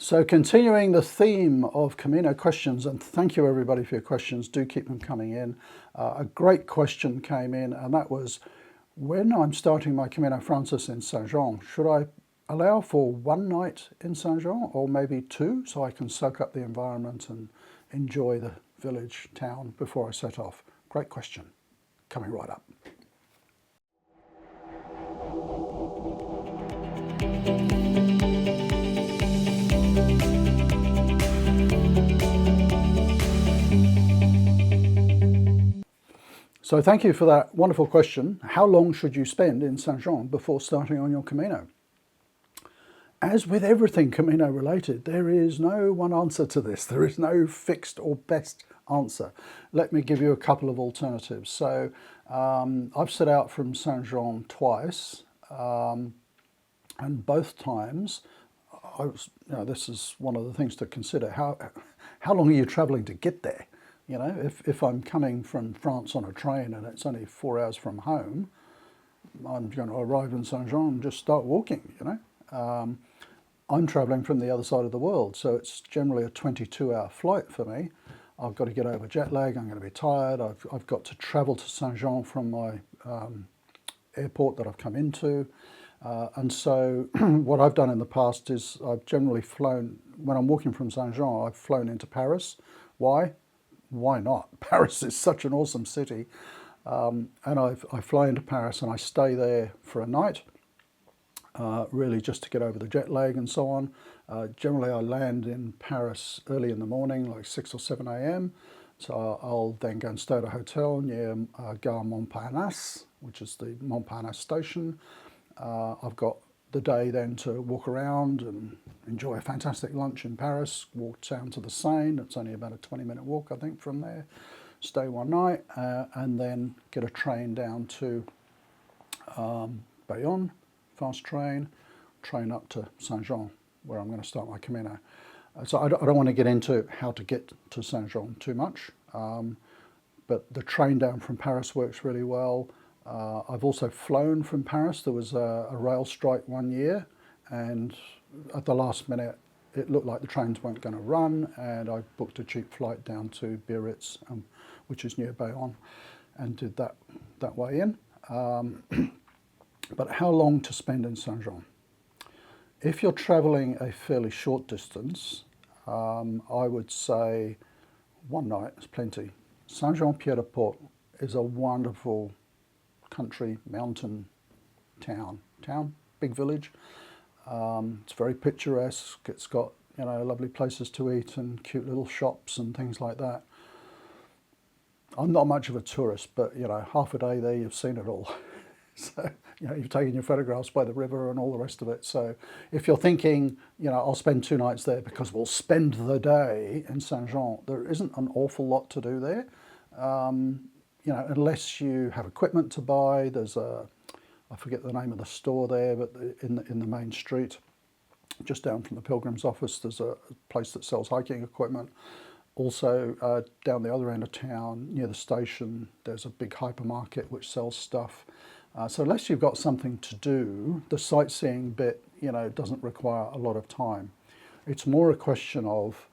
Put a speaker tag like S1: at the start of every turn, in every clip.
S1: So continuing the theme of Camino questions, and thank you everybody for your questions, do keep them coming in. A great question came in, and that was, when I'm starting my Camino Frances in Saint-Jean, should I allow for one night in Saint-Jean or maybe two, so I can soak up the environment and enjoy the village, town before I set off? Great question, coming right up. So thank you for that wonderful question. How long should you spend in Saint-Jean before starting on your Camino? As with everything Camino related, there is no one answer to this. There is no fixed or best answer. Let me give you a couple of alternatives. So I've set out from Saint-Jean twice, and both times, this is one of the things to consider. How long are you traveling to get there? You know, if I'm coming from France on a train and it's only 4 hours from home, I'm going to arrive in Saint-Jean and just start walking, you know. I'm traveling from the other side of the world, so it's generally a 22-hour flight for me. I've got to get over jet lag, I'm going to be tired, I've got to travel to Saint-Jean from my airport that I've come into. And so what I've done in the past is I've generally flown, when I'm walking from Saint-Jean, I've flown into Paris. Why? Why not? Paris is such an awesome city. And I fly into Paris and I stay there for a night, really just to get over the jet lag and so on. Generally I land in Paris early in the morning, like 6 or 7 a.m. So I'll then go and stay at a hotel near Gare Montparnasse, which is the Montparnasse station. I've got the day then to walk around and enjoy a fantastic lunch in Paris, walk down to the Seine. It's only about a 20-minute walk, I think, from there. Stay one night and then get a train down to Bayonne, fast train up to Saint-Jean, where I'm going to start my Camino. So I don't want to get into how to get to Saint-Jean too much, but the train down from Paris works really well. I've also flown from Paris. There was a rail strike one year, and at the last minute it looked like the trains weren't going to run, and I booked a cheap flight down to Biarritz, which is near Bayonne, and did that way in. But how long to spend in Saint-Jean? If you're travelling a fairly short distance, I would say one night is plenty. Saint-Jean-Pied-de-Port is a wonderful country mountain town, big village. It's very picturesque. It's got, you know, lovely places to eat and cute little shops and things like that. I'm not much of a tourist, but you know, half a day there, you've seen it all. So, you know, you've taken your photographs by the river and all the rest of it. So if you're thinking, you know, I'll spend 2 nights there because we'll spend the day in Saint-Jean, there isn't an awful lot to do there. You know, unless you have equipment to buy. There's I forget the name of the store there, but in the main street, just down from the Pilgrims office, there's a place that sells hiking equipment. Also, down the other end of town, near the station, there's a big hypermarket which sells stuff. So unless you've got something to do, the sightseeing bit, you know, doesn't require a lot of time. It's more a question of,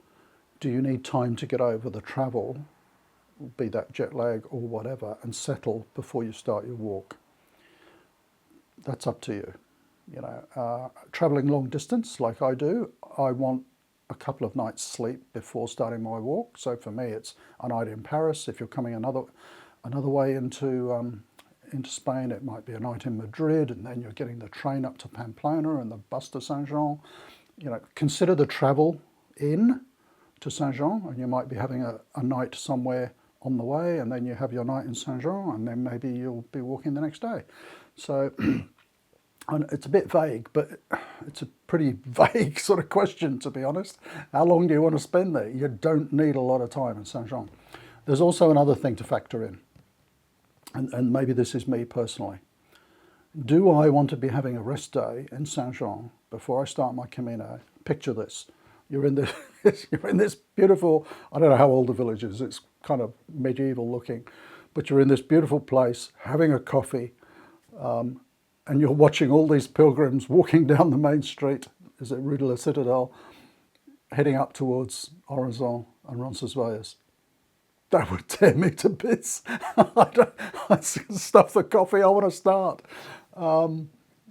S1: do you need time to get over the travel, be that jet lag or whatever, and settle before you start your walk? That's up to you. You know, traveling long distance like I do, I want a couple of nights sleep before starting my walk. So for me, it's a night in Paris. If you're coming another way into Spain, it might be a night in Madrid, and then you're getting the train up to Pamplona and the bus to Saint-Jean. You know, consider the travel in to Saint-Jean, and you might be having a night somewhere on the way, and then you have your night in Saint-Jean, and then maybe you'll be walking the next day. So and it's a bit vague, but it's a pretty vague sort of question, to be honest. How long do you want to spend there? You don't need a lot of time in Saint-Jean. There's also another thing to factor in, and maybe this is me personally. Do I want to be having a rest day in Saint-Jean before I start my Camino? Picture this. You're in this beautiful, I don't know how old the village is, it's kind of medieval looking, but you're in this beautiful place having a coffee, and you're watching all these pilgrims walking down the main street. Is it Rue de la Citadelle? heading up towards Horizon and Roncesvalles. That would tear me to bits. I stuff the coffee, I want to start.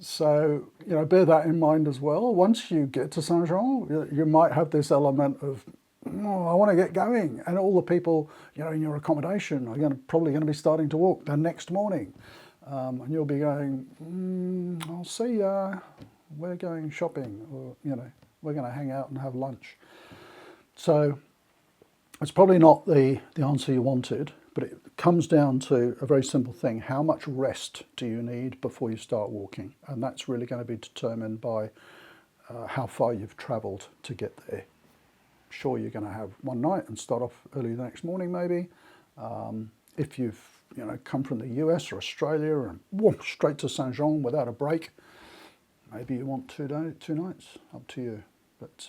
S1: So, bear that in mind as well. Once you get to Saint-Jean, you might have this element of, I want to get going. And all the people, in your accommodation are probably going to be starting to walk the next morning. And you'll be going, I'll see ya. We're going shopping, or, we're going to hang out and have lunch. So it's probably not the answer you wanted, but it comes down to a very simple thing. How much rest do you need before you start walking? And that's really going to be determined by how far you've travelled to get there. Sure, you're going to have one night and start off early the next morning maybe. If you've come from the US or Australia and whoop, straight to Saint-Jean without a break, maybe you want 2 nights, up to you. But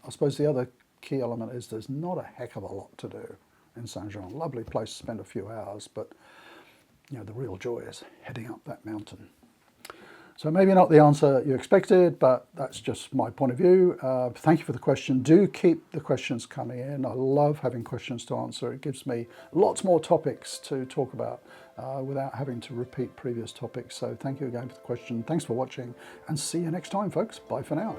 S1: I suppose the other key element is there's not a heck of a lot to do in Saint-Jean. Lovely place to spend a few hours, but the real joy is heading up that mountain. So maybe not the answer you expected, but that's just my point of view. Thank you for the question. Do keep the questions coming in. I love having questions to answer. It gives me lots more topics to talk about without having to repeat previous topics. So thank you again for the question. Thanks for watching, and see you next time, folks. Bye for now.